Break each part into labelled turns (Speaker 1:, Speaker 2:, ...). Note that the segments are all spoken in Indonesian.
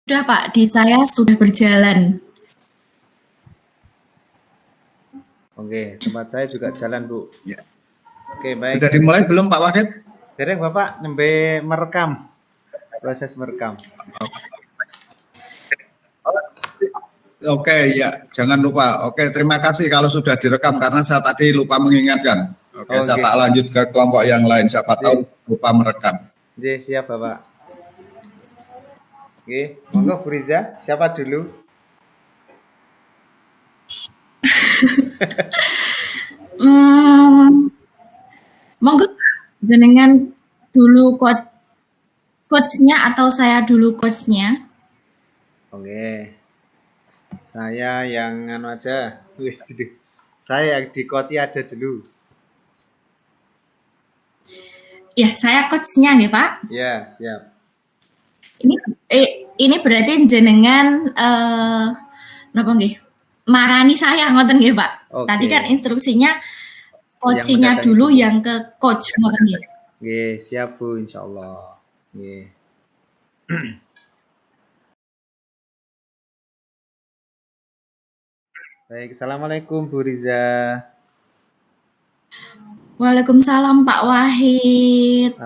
Speaker 1: Sudah Pak, di saya sudah berjalan.
Speaker 2: Oke, tempat saya juga jalan, Bu.
Speaker 3: Ya.
Speaker 2: Oke, baik.
Speaker 3: Sudah dimulai belum Pak Wahid?
Speaker 2: Dereng Bapak nembe merekam. Proses merekam.
Speaker 3: Oke, ya, jangan lupa. Oke, terima kasih kalau sudah direkam karena saya tadi lupa mengingatkan. Oke, saya tak lanjut ke kelompok yang lain. Siapa tahu lupa merekam.
Speaker 2: Oke, siap Bapak. Oke, monggo Bu Riza, siapa dulu?
Speaker 1: Monggo jenengan dulu coachnya atau saya dulu coachnya?
Speaker 2: Oke. Saya yang anu aja. Saya yang di coach aja dulu.
Speaker 1: Ya, saya coachnya nggih, Pak.
Speaker 2: Ya, siap.
Speaker 1: Ini berarti jenengan napa nggih? Marani saya ngoten nggih, Pak.
Speaker 2: Oke.
Speaker 1: Tadi kan instruksinya coachnya dulu yang ke coach ngoten nggih.
Speaker 2: Nggih, siap Bu, insyaallah. Nggih. Baik, assalamualaikum Bu Riza.
Speaker 1: Waalaikumsalam Pak Wahid.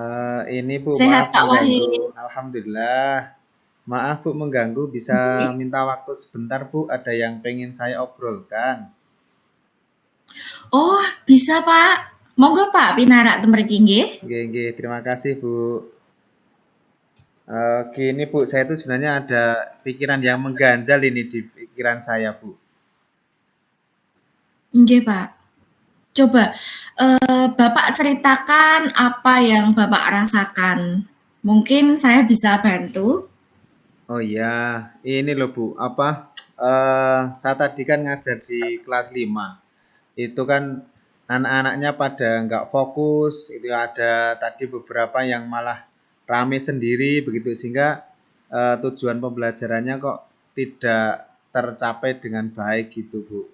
Speaker 2: Ini Bu,
Speaker 1: Sehat Pak Wahid.
Speaker 2: Alhamdulillah. Maaf Bu mengganggu, bisa minta waktu sebentar Bu, ada yang pengen saya obrolkan.
Speaker 1: Oh, bisa Pak. Monggo Pak pinarak temriki nggih.
Speaker 2: Nggih, terima kasih Bu. Gini Bu, saya itu sebenarnya ada pikiran yang mengganjal ini di pikiran saya Bu.
Speaker 1: Nggih Pak. Coba Bapak ceritakan apa yang Bapak rasakan. Mungkin saya bisa bantu.
Speaker 2: Oh iya, ini loh Bu, saya tadi kan ngajar di kelas 5. Itu kan anak-anaknya pada nggak fokus, itu ada tadi beberapa yang malah rame sendiri begitu, sehingga tujuan pembelajarannya kok tidak tercapai dengan baik gitu Bu.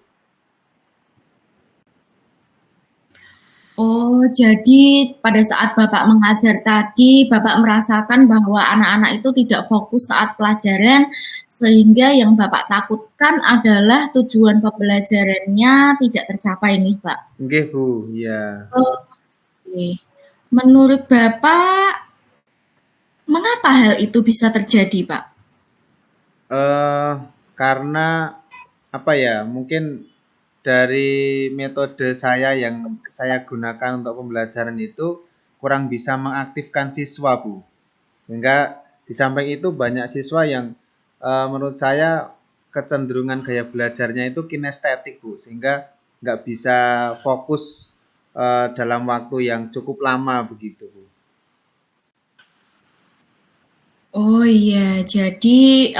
Speaker 1: Oh, jadi pada saat Bapak mengajar tadi, Bapak merasakan bahwa anak-anak itu tidak fokus saat pelajaran, sehingga yang Bapak takutkan adalah tujuan pembelajarannya tidak tercapai nih, Pak.
Speaker 2: Nggih Bu, iya.
Speaker 1: Oke. Menurut Bapak, mengapa hal itu bisa terjadi, Pak?
Speaker 2: Karena apa ya, mungkin dari metode saya yang saya gunakan untuk pembelajaran itu kurang bisa mengaktifkan siswa Bu, sehingga di samping itu banyak siswa yang menurut saya kecenderungan gaya belajarnya itu kinestetik Bu, sehingga nggak bisa fokus dalam waktu yang cukup lama begitu Bu.
Speaker 1: Oh iya, jadi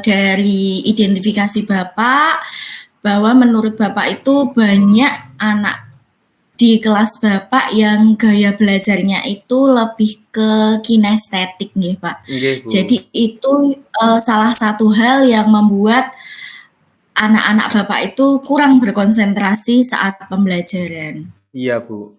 Speaker 1: dari identifikasi Bapak bahwa menurut Bapak itu banyak anak di kelas Bapak yang gaya belajarnya itu lebih ke kinestetik nih Pak.
Speaker 2: Nggih, Bu.
Speaker 1: Jadi itu salah satu hal yang membuat anak-anak Bapak itu kurang berkonsentrasi saat pembelajaran.
Speaker 2: Iya Bu.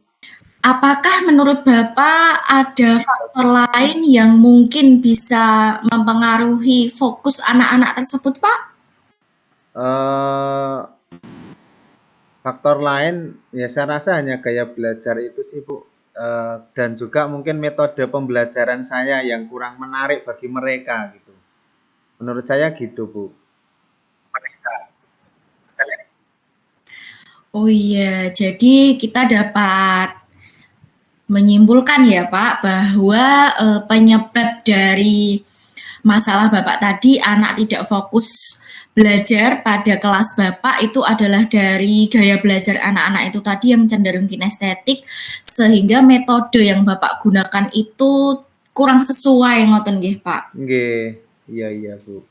Speaker 1: Apakah menurut Bapak ada faktor lain yang mungkin bisa mempengaruhi fokus anak-anak tersebut, Pak?
Speaker 2: Faktor lain ya saya rasa hanya gaya belajar itu sih Bu, dan juga mungkin metode pembelajaran saya yang kurang menarik bagi mereka gitu. Menurut saya gitu Bu.
Speaker 1: Oh iya, jadi kita dapat menyimpulkan ya Pak bahwa penyebab dari masalah Bapak tadi anak tidak fokus belajar pada kelas Bapak itu adalah dari gaya belajar anak-anak itu tadi yang cenderung kinestetik, sehingga metode yang Bapak gunakan itu kurang sesuai ngoten nggih Pak.
Speaker 2: Nggih, iya Bu.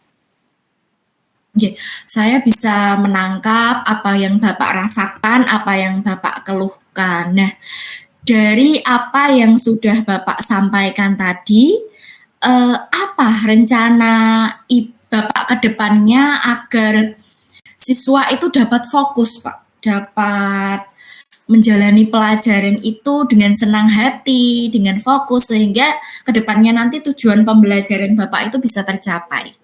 Speaker 1: Nggih, saya bisa menangkap apa yang Bapak rasakan, apa yang Bapak keluhkan. Nah, dari apa yang sudah Bapak sampaikan tadi, apa rencana Bapak ke depannya agar siswa itu dapat fokus, Pak? Dapat menjalani pelajaran itu dengan senang hati, dengan fokus, sehingga ke depannya nanti tujuan pembelajaran Bapak itu bisa tercapai.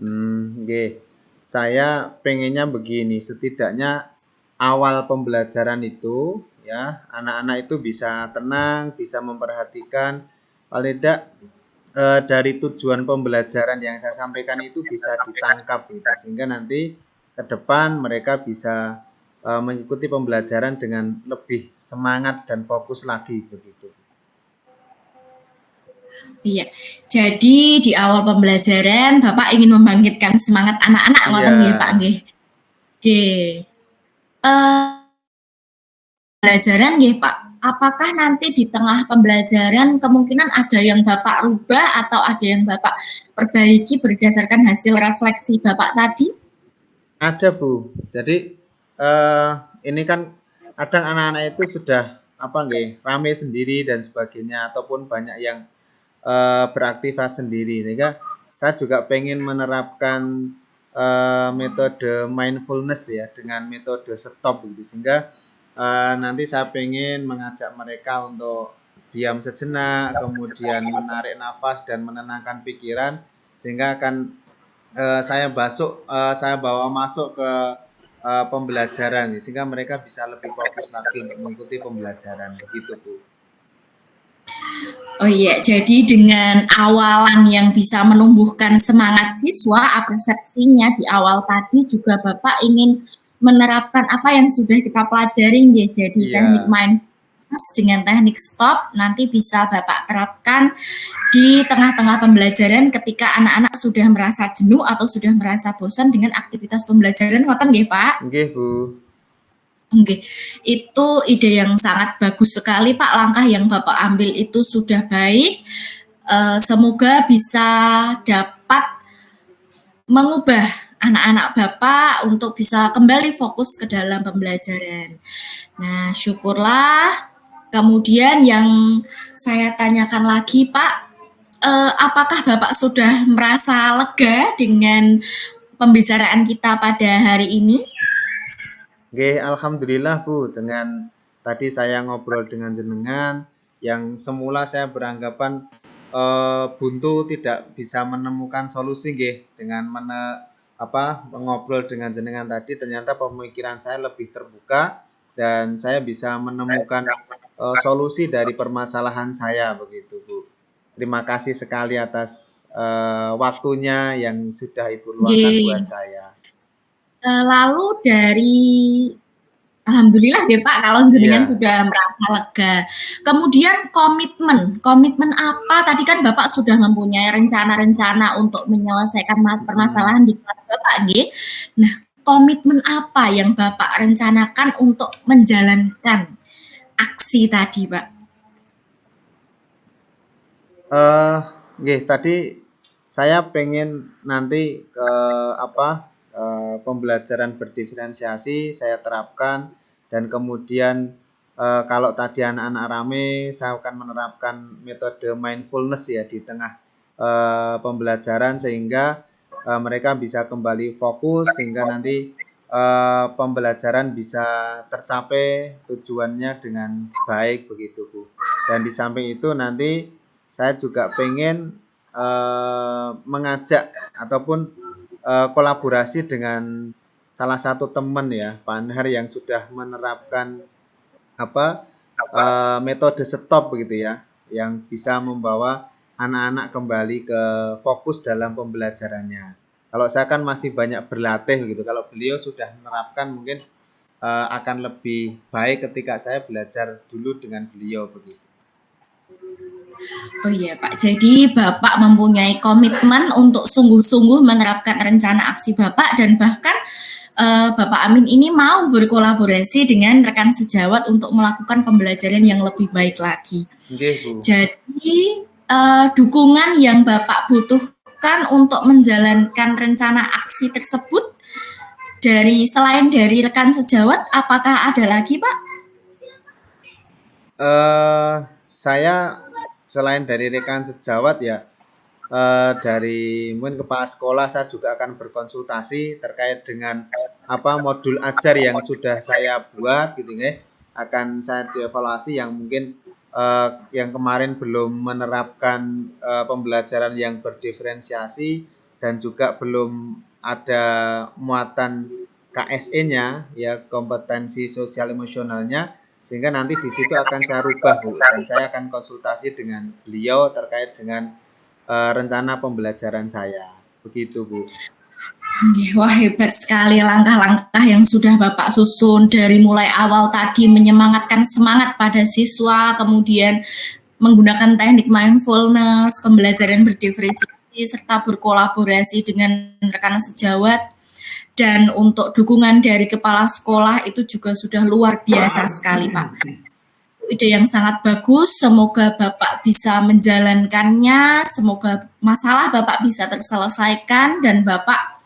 Speaker 2: Nggih. Saya pengennya begini, setidaknya awal pembelajaran itu ya, anak-anak itu bisa tenang, bisa memperhatikan, paling tidak dari tujuan pembelajaran yang saya sampaikan itu bisa ditangkap gitu, sehingga nanti ke depan mereka bisa mengikuti pembelajaran dengan lebih semangat dan fokus lagi begitu.
Speaker 1: Iya. Jadi di awal pembelajaran Bapak ingin membangkitkan semangat anak-anak ngoten
Speaker 2: Iya,
Speaker 1: nggih Pak nggih. Nggih. Pembelajaran nggih Pak. Apakah nanti di tengah pembelajaran kemungkinan ada yang Bapak rubah atau ada yang Bapak perbaiki berdasarkan hasil refleksi Bapak tadi?
Speaker 2: ada Bu. Jadi ini kan kadang anak-anak itu sudah rame sendiri dan sebagainya, ataupun banyak yang beraktivitas sendiri. Sehingga saya juga pengen menerapkan metode mindfulness ya, dengan metode stop gitu, sehingga nanti saya pengen mengajak mereka untuk diam sejenak, kemudian menarik nafas dan menenangkan pikiran, sehingga akan saya bawa masuk ke pembelajaran, sehingga mereka bisa lebih fokus lagi untuk mengikuti pembelajaran begitu Bu.
Speaker 1: Oh iya, jadi dengan awalan yang bisa menumbuhkan semangat siswa, persepsinya di awal tadi juga Bapak ingin menerapkan apa yang sudah kita pelajari ya. Jadi teknik
Speaker 2: Iya.
Speaker 1: mindfulness dengan teknik stop nanti bisa Bapak terapkan di tengah-tengah pembelajaran ketika anak-anak sudah merasa jenuh atau sudah merasa bosan dengan aktivitas pembelajaran, ngoten nggih Pak?
Speaker 2: Nggih Bu.
Speaker 1: Oke, itu ide yang sangat bagus sekali Pak. Langkah yang Bapak ambil itu sudah baik. Semoga bisa dapat mengubah anak-anak Bapak untuk bisa kembali fokus ke dalam pembelajaran. Nah, syukurlah. Kemudian yang saya tanyakan lagi Pak, apakah Bapak sudah merasa lega dengan pembicaraan kita pada hari ini?
Speaker 2: Nggih, alhamdulillah Bu, dengan tadi saya ngobrol dengan jenengan yang semula saya beranggapan buntu tidak bisa menemukan solusi nggih, dengan ngobrol dengan jenengan tadi, ternyata pemikiran saya lebih terbuka dan saya bisa menemukan solusi dari permasalahan saya begitu Bu. Terima kasih sekali atas waktunya yang sudah Ibu luangkan buat
Speaker 1: Nggih.
Speaker 2: saya.
Speaker 1: Lalu dari alhamdulillah deh Pak kalau jenengan
Speaker 2: Iya.
Speaker 1: sudah merasa lega. Kemudian komitmen apa? Tadi kan Bapak sudah mempunyai rencana-rencana untuk menyelesaikan permasalahan di kelas Bapak, nggih. Nah, komitmen apa yang Bapak rencanakan untuk menjalankan aksi tadi, Pak?
Speaker 2: Nggih, tadi saya pengen nanti pembelajaran berdiferensiasi saya terapkan, dan kemudian kalau tadi anak-anak rame, saya akan menerapkan metode mindfulness ya di tengah pembelajaran, sehingga mereka bisa kembali fokus, sehingga nanti pembelajaran bisa tercapai tujuannya dengan baik begitu Bu. Dan di samping itu nanti saya juga pengen mengajak ataupun kolaborasi dengan salah satu teman ya, partner yang sudah menerapkan metode stop begitu ya, yang bisa membawa anak-anak kembali ke fokus dalam pembelajarannya. Kalau saya kan masih banyak berlatih gitu. Kalau beliau sudah menerapkan, mungkin akan lebih baik ketika saya belajar dulu dengan beliau begitu.
Speaker 1: Oh iya Pak, jadi Bapak mempunyai komitmen untuk sungguh-sungguh menerapkan rencana aksi Bapak, dan bahkan Bapak Amin ini mau berkolaborasi dengan rekan sejawat untuk melakukan pembelajaran yang lebih baik lagi.
Speaker 2: Nggih, Bu.
Speaker 1: Jadi dukungan yang Bapak butuhkan untuk menjalankan rencana aksi tersebut selain dari rekan sejawat, apakah ada lagi Pak?
Speaker 2: Saya selain dari rekan sejawat ya, dari mungkin kepala sekolah, saya juga akan berkonsultasi terkait dengan modul ajar yang sudah saya buat gitu ya. Akan saya dievaluasi yang mungkin yang kemarin belum menerapkan pembelajaran yang berdiferensiasi, dan juga belum ada muatan KSE-nya, ya kompetensi sosial emosionalnya, sehingga nanti di situ akan saya rubah, Bu, dan saya akan konsultasi dengan beliau terkait dengan rencana pembelajaran saya. Begitu, Bu.
Speaker 1: Wah, hebat sekali langkah-langkah yang sudah Bapak susun dari mulai awal tadi menyemangatkan semangat pada siswa, kemudian menggunakan teknik mindfulness, pembelajaran berdiferensiasi, serta berkolaborasi dengan rekan sejawat. Dan untuk dukungan dari kepala sekolah itu juga sudah luar biasa sekali, Pak. Ide yang sangat bagus, semoga Bapak bisa menjalankannya, semoga masalah Bapak bisa terselesaikan, dan Bapak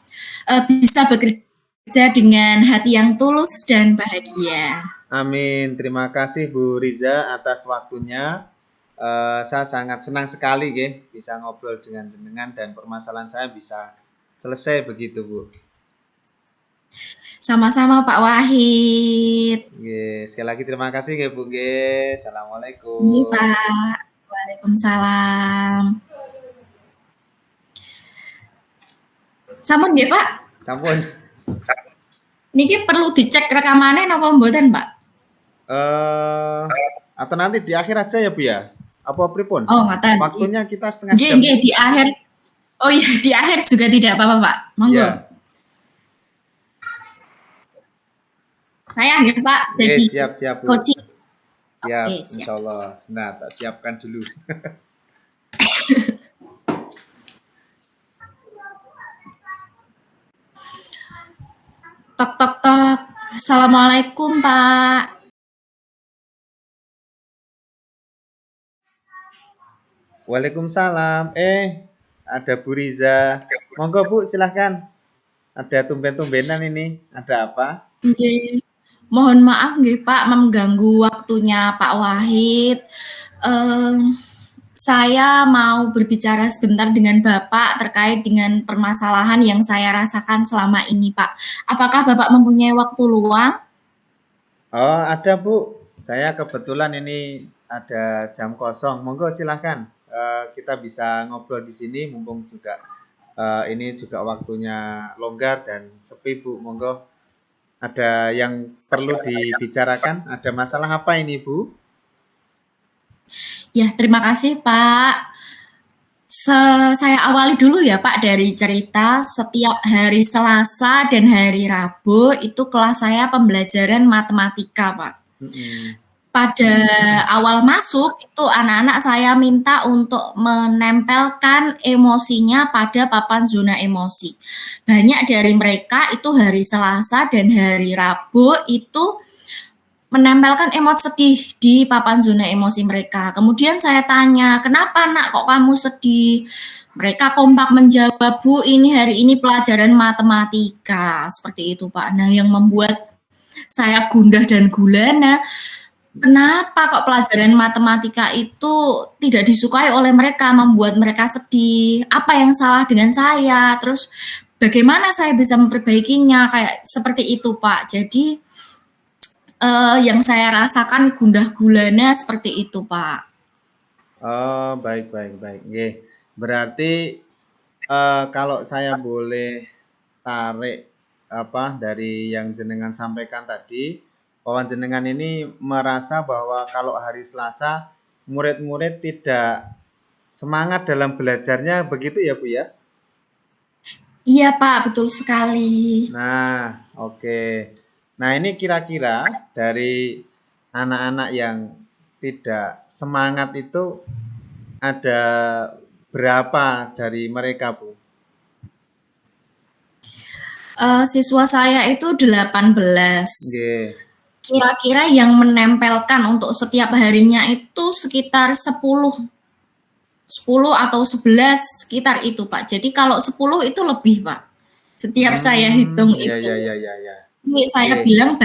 Speaker 1: bisa bekerja dengan hati yang tulus dan bahagia.
Speaker 2: Amin. Terima kasih Bu Riza atas waktunya. Saya sangat senang sekali bisa ngobrol dengan jenengan dan permasalahan saya bisa selesai begitu, Bu.
Speaker 1: Sama-sama Pak Wahid.
Speaker 2: Sekali lagi terima kasih Bu. Assalamualaikum.
Speaker 1: Ini Pak. Waalaikumsalam. Sampun nggih, Pak?
Speaker 2: Sampun.
Speaker 1: Niki perlu dicek rekamannya napa mboten, Pak?
Speaker 2: Atau nanti di akhir aja ya, Bu ya? Apa pripun?
Speaker 1: Oh, ngoten.
Speaker 2: Waktunya kita setengah jam.
Speaker 1: Nggih, di akhir. Oh iya, di akhir juga tidak apa-apa, Pak. Monggo.
Speaker 2: Ya.
Speaker 1: Saya nggih, Pak. Jadi
Speaker 2: siap, Bu.
Speaker 1: coaching.
Speaker 2: Siap,
Speaker 1: Oke, siap.
Speaker 2: insyaallah. Nah, tak siapkan dulu.
Speaker 1: Tok tok tok. Assalamualaikum, Pak.
Speaker 2: Waalaikumsalam. Ada Bu Riza. Monggo Bu, silahkan. Ada tumben-tumbenan ini. Ada apa?
Speaker 1: Nggih. Mohon maaf nggih Pak mengganggu waktunya Pak Wahid. Saya mau berbicara sebentar dengan Bapak terkait dengan permasalahan yang saya rasakan selama ini, Pak. Apakah Bapak mempunyai waktu luang?
Speaker 2: Oh, ada Bu. Saya kebetulan ini ada jam kosong. Monggo silahkan. Kita bisa ngobrol di sini mumpung juga ini juga waktunya longgar dan sepi, Bu. Monggo. Ada yang perlu dibicarakan? Ada masalah apa ini, Bu?
Speaker 1: Ya, terima kasih, Pak. Saya awali dulu ya, Pak, dari cerita setiap hari Selasa dan hari Rabu itu kelas saya pembelajaran matematika, Pak. Pada awal masuk itu anak-anak saya minta untuk menempelkan emosinya pada papan zona emosi. Banyak dari mereka itu hari Selasa dan hari Rabu itu menempelkan emot sedih di papan zona emosi mereka. Kemudian saya tanya, kenapa nak kok kamu sedih? Mereka kompak menjawab, Bu, ini hari ini pelajaran matematika. Seperti itu, Pak. Nah, yang membuat saya gundah dan gulana, kenapa kok pelajaran matematika itu tidak disukai oleh mereka, membuat mereka sedih? Apa yang salah dengan saya? Terus bagaimana saya bisa memperbaikinya? Kayak seperti itu, Pak. Jadi yang saya rasakan gundah gulana seperti itu, Pak.
Speaker 2: Oh, baik. Berarti kalau saya boleh tarik dari yang jenengan sampaikan tadi, bahwa jenengan ini merasa bahwa kalau hari Selasa murid-murid tidak semangat dalam belajarnya, begitu ya Bu ya?
Speaker 1: Iya Pak, betul sekali.
Speaker 2: Nah, oke. Nah, ini kira-kira dari anak-anak yang tidak semangat itu ada berapa dari mereka, Bu?
Speaker 1: Siswa saya itu 18.
Speaker 2: Nggih.
Speaker 1: Kira-kira yang menempelkan untuk setiap harinya itu sekitar 10 atau 11 sekitar itu, Pak. Jadi kalau 10 itu lebih, Pak. Setiap saya hitung itu.
Speaker 2: Iya.
Speaker 1: Ini saya bilang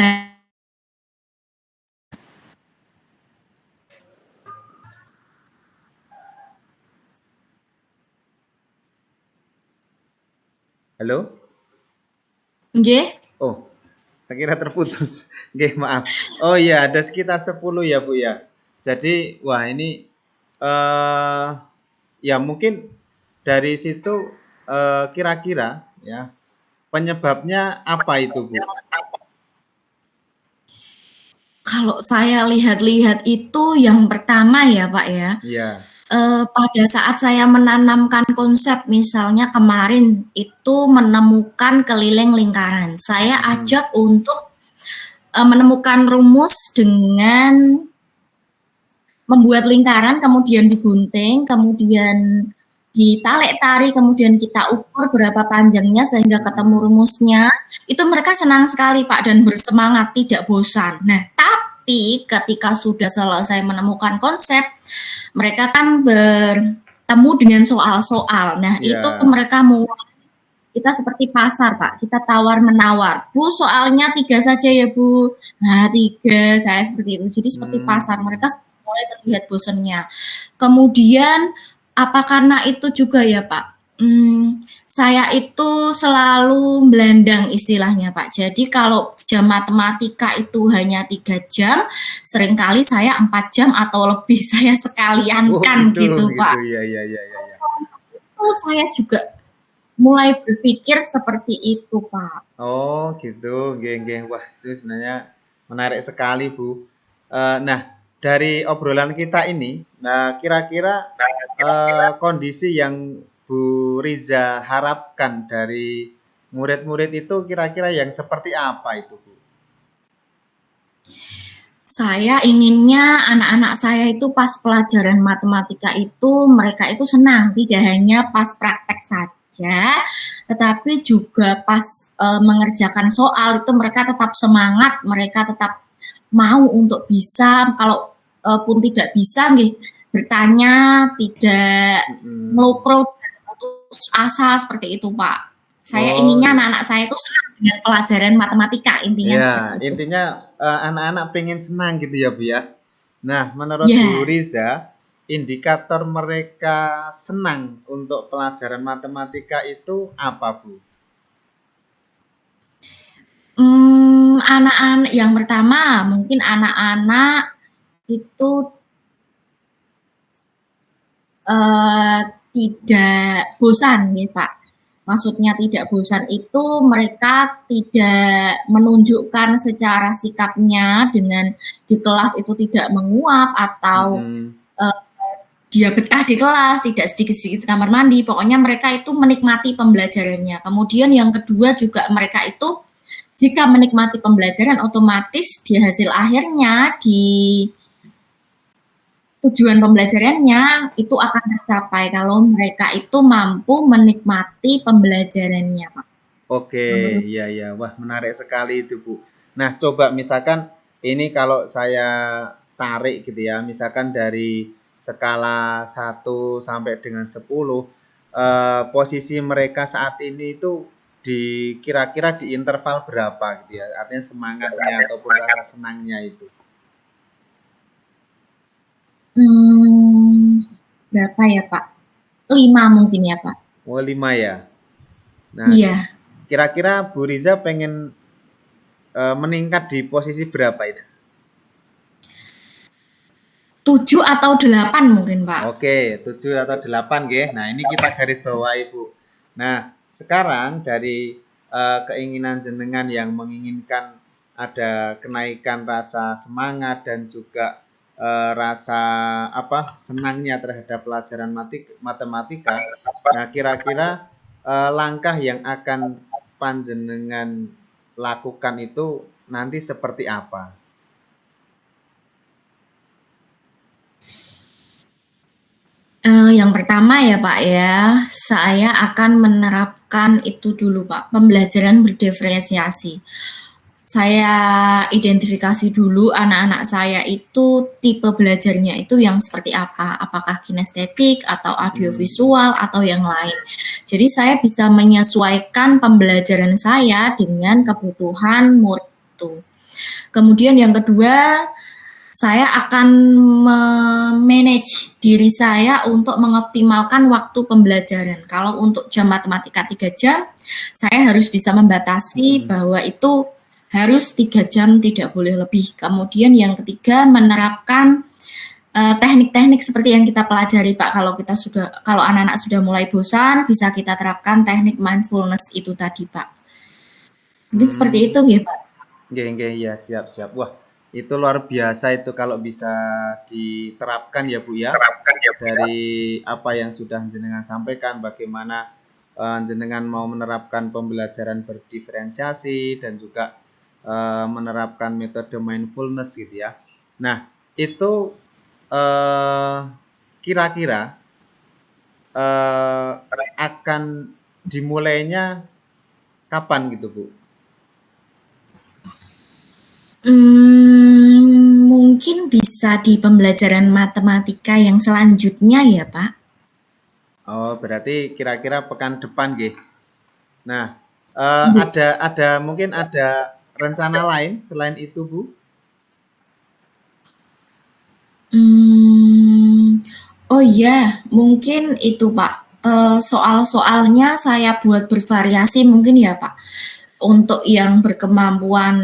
Speaker 2: Halo?
Speaker 1: nggih.
Speaker 2: Oh, saya kira terputus. Nggih, maaf. Oh iya, ada sekitar 10 ya, Bu ya. Jadi, wah ini ya mungkin dari situ kira-kira ya penyebabnya apa itu, Bu?
Speaker 1: Kalau saya lihat-lihat itu yang pertama ya Pak ya,
Speaker 2: Iya.
Speaker 1: pada saat saya menanamkan konsep misalnya kemarin itu menemukan keliling lingkaran, saya ajak untuk menemukan rumus dengan membuat lingkaran, kemudian digunting, kemudian ditarik-tarik, kemudian kita ukur berapa panjangnya sehingga ketemu rumusnya. Itu mereka senang sekali Pak dan bersemangat, tidak bosan. Nah, tapi ketika sudah selesai menemukan konsep, mereka kan bertemu dengan soal-soal. Nah,
Speaker 2: Iya.
Speaker 1: itu mereka mulai kita seperti pasar Pak, kita tawar-menawar. Bu, soalnya 3 saja ya Bu. Nah, 3, saya seperti itu. Jadi seperti pasar, mereka mulai terlihat bosannya. Kemudian, apa karena itu juga ya Pak, saya itu selalu belandang istilahnya Pak. Jadi kalau jam matematika itu hanya 3 jam, seringkali saya 4 jam atau lebih saya sekaliankan gitu Pak.
Speaker 2: Iya.
Speaker 1: Itu saya juga mulai berpikir seperti itu, Pak.
Speaker 2: Oh, gitu. Geng. Wah, itu sebenarnya menarik sekali, Bu. Nah, dari obrolan kita ini, nah kira-kira kondisi yang Bu Riza harapkan dari murid-murid itu kira-kira yang seperti apa itu, Bu?
Speaker 1: Saya inginnya anak-anak saya itu pas pelajaran matematika itu mereka itu senang, tidak hanya pas praktek saja, tetapi juga pas mengerjakan soal itu mereka tetap semangat, mereka tetap mau untuk bisa, kalau pun tidak bisa bertanya, tidak ngelokro, putus asa seperti itu Pak. Saya inginnya anak-anak saya itu senang dengan pelajaran matematika, intinya seperti itu.
Speaker 2: Intinya anak-anak pengen senang gitu ya Bu ya. Nah, menurut Bu Riza, indikator mereka senang untuk pelajaran matematika itu apa Bu?
Speaker 1: Anak-anak yang pertama mungkin anak-anak itu tidak bosan nih Pak. Maksudnya tidak bosan itu mereka tidak menunjukkan secara sikapnya dengan di kelas itu tidak menguap atau dia betah di kelas, tidak sedikit-sedikit kamar mandi. Pokoknya mereka itu menikmati pembelajarannya. Kemudian yang kedua juga mereka itu jika menikmati pembelajaran otomatis di hasil akhirnya di tujuan pembelajarannya itu akan tercapai kalau mereka itu mampu menikmati pembelajarannya, Pak.
Speaker 2: Oke, iya. Wah, menarik sekali itu, Bu. Nah, coba misalkan ini kalau saya tarik gitu ya, misalkan dari skala 1 sampai dengan 10, posisi mereka saat ini itu kira-kira di interval berapa gitu ya, artinya semangatnya ataupun rasa senangnya itu.
Speaker 1: Berapa ya Pak? 5 mungkin ya Pak.
Speaker 2: Oh 5 ya? Nah,
Speaker 1: iya.
Speaker 2: Kira-kira Bu Riza pengen meningkat di posisi berapa itu?
Speaker 1: 7 atau 8 mungkin Pak.
Speaker 2: Oke, 7 atau 8 nggih. Nah, ini kita garis bawahi Bu. Nah, sekarang dari keinginan jenengan yang menginginkan ada kenaikan rasa semangat dan juga rasa senangnya terhadap pelajaran matematika. Nah, kira-kira langkah yang akan panjenengan lakukan itu nanti seperti apa?
Speaker 1: Yang pertama ya Pak ya, saya akan menerapkan itu dulu Pak, pembelajaran berdiferensiasi. Saya identifikasi dulu anak-anak saya itu tipe belajarnya itu yang seperti apa, apakah kinestetik atau audiovisual atau yang lain. Jadi saya bisa menyesuaikan pembelajaran saya dengan kebutuhan murid itu. Kemudian yang kedua, saya akan memanage diri saya untuk mengoptimalkan waktu pembelajaran. Kalau untuk jam matematika 3 jam, saya harus bisa membatasi bahwa itu harus 3 jam, tidak boleh lebih. Kemudian yang ketiga, menerapkan teknik-teknik seperti yang kita pelajari Pak, kalau anak-anak sudah mulai bosan, bisa kita terapkan teknik mindfulness itu tadi Pak. Mungkin seperti itu nggih Pak.
Speaker 2: Nggih, ya, siap. Wah, itu luar biasa itu kalau bisa diterapkan ya Bu ya. Dari apa yang sudah jenengan sampaikan, bagaimana jenengan mau menerapkan pembelajaran berdiferensiasi dan juga menerapkan metode mindfulness gitu ya. Nah, itu kira-kira akan dimulainya kapan gitu Bu?
Speaker 1: Mungkin bisa di pembelajaran matematika yang selanjutnya ya Pak.
Speaker 2: Oh, berarti kira-kira pekan depan nggih. Nah, mungkin ada rencana lain selain itu Bu?
Speaker 1: Oh iya, mungkin itu Pak. Soal-soalnya saya buat bervariasi mungkin ya Pak. Untuk yang berkemampuan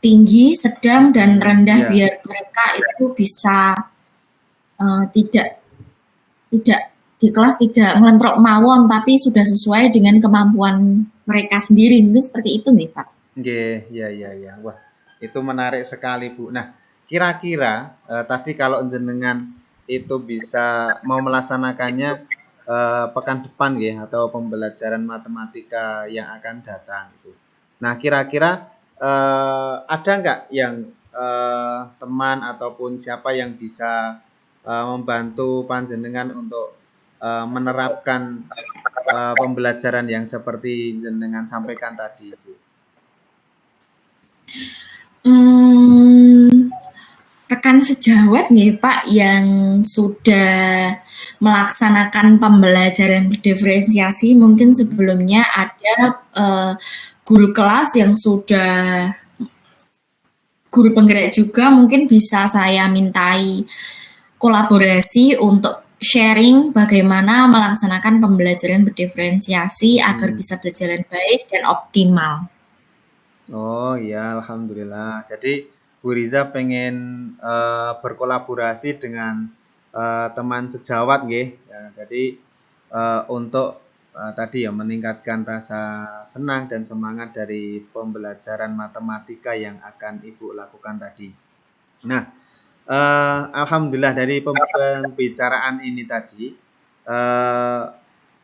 Speaker 1: tinggi, sedang, dan rendah, biar mereka itu bisa tidak di kelas tidak ngelentrok mawon, tapi sudah sesuai dengan kemampuan mereka sendiri. Mungkin seperti itu nih Pak.
Speaker 2: Nggih, ya. Wah, itu menarik sekali Bu. Nah, kira-kira tadi kalau jenengan itu bisa mau melaksanakannya pekan depan ya, atau pembelajaran matematika yang akan datang itu. Nah, kira-kira ada nggak yang teman ataupun siapa yang bisa membantu panjenengan untuk menerapkan pembelajaran yang seperti jenengan sampaikan tadi, Bu?
Speaker 1: Rekan sejawat nih Pak yang sudah melaksanakan pembelajaran berdiferensiasi, mungkin sebelumnya ada guru kelas yang sudah guru penggerak juga, mungkin bisa saya mintai kolaborasi untuk sharing bagaimana melaksanakan pembelajaran berdiferensiasi agar bisa berjalan baik dan optimal.
Speaker 2: Oh iya, alhamdulillah. Jadi Bu Riza pengen berkolaborasi dengan teman sejawat nggih. Ya, jadi untuk tadi ya meningkatkan rasa senang dan semangat dari pembelajaran matematika yang akan Ibu lakukan tadi. Nah, alhamdulillah dari pembicaraan ini tadi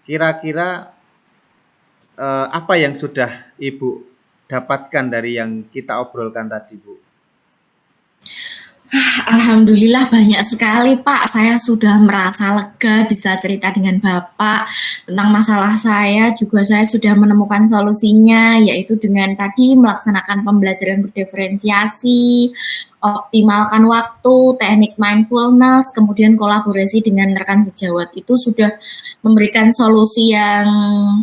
Speaker 2: kira-kira apa yang sudah Ibu dapatkan dari yang kita obrolkan tadi, Bu?
Speaker 1: Alhamdulillah banyak sekali Pak, saya sudah merasa lega bisa cerita dengan Bapak tentang masalah saya, juga saya sudah menemukan solusinya, yaitu dengan tadi melaksanakan pembelajaran berdiferensiasi, optimalkan waktu, teknik mindfulness, kemudian kolaborasi dengan rekan sejawat, itu sudah memberikan solusi yang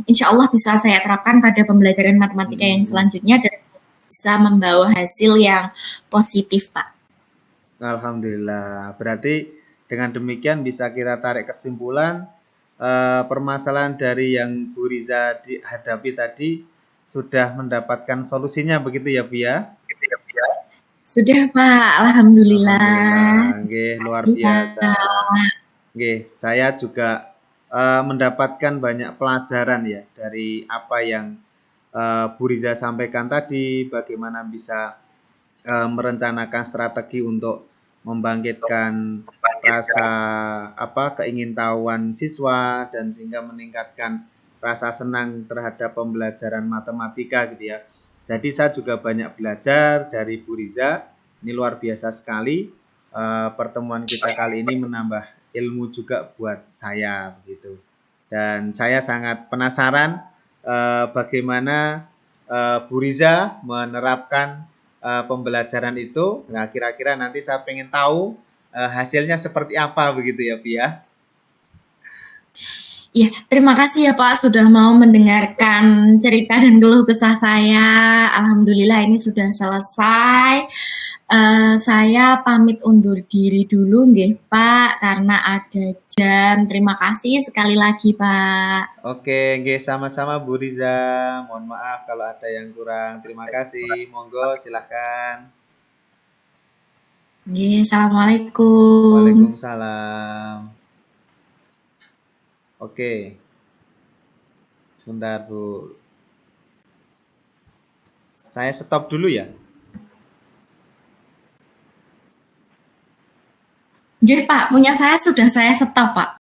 Speaker 1: insya Allah bisa saya terapkan pada pembelajaran matematika yang selanjutnya dan bisa membawa hasil yang positif Pak.
Speaker 2: Alhamdulillah. Berarti dengan demikian bisa kita tarik kesimpulan permasalahan dari yang Bu Riza dihadapi tadi sudah mendapatkan solusinya, begitu ya Bu ya?
Speaker 1: Sudah Pak, alhamdulillah.
Speaker 2: Alhamdulillah, nggih, luar
Speaker 1: Makasih,
Speaker 2: biasa.
Speaker 1: Pak.
Speaker 2: Nggih, saya juga mendapatkan banyak pelajaran ya dari apa yang Bu Riza sampaikan tadi, bagaimana bisa merencanakan strategi untuk membangkitkan rasa keingintahuan siswa dan sehingga meningkatkan rasa senang terhadap pembelajaran matematika gitu ya. Jadi saya juga banyak belajar dari Bu Riza. Ini luar biasa sekali. Pertemuan kita kali ini menambah ilmu juga buat saya begitu. Dan saya sangat penasaran bagaimana Bu Riza menerapkan pembelajaran itu. Nah, kira-kira nanti saya pengen tahu hasilnya seperti apa begitu ya, Bu ya.
Speaker 1: Ya, terima kasih ya Pak sudah mau mendengarkan cerita dan keluh kesah saya. Alhamdulillah ini sudah selesai. Saya pamit undur diri dulu nggih Pak karena ada jam. Terima kasih sekali lagi Pak.
Speaker 2: Oke, nggih, sama-sama Bu Riza. Mohon maaf kalau ada yang kurang. Terima kasih. Monggo silahkan.
Speaker 1: Nggih, assalamualaikum.
Speaker 2: Waalaikumsalam. Oke. Sebentar, Bu. Saya stop dulu ya.
Speaker 1: Nggih, Pak, punya saya sudah saya stop, Pak.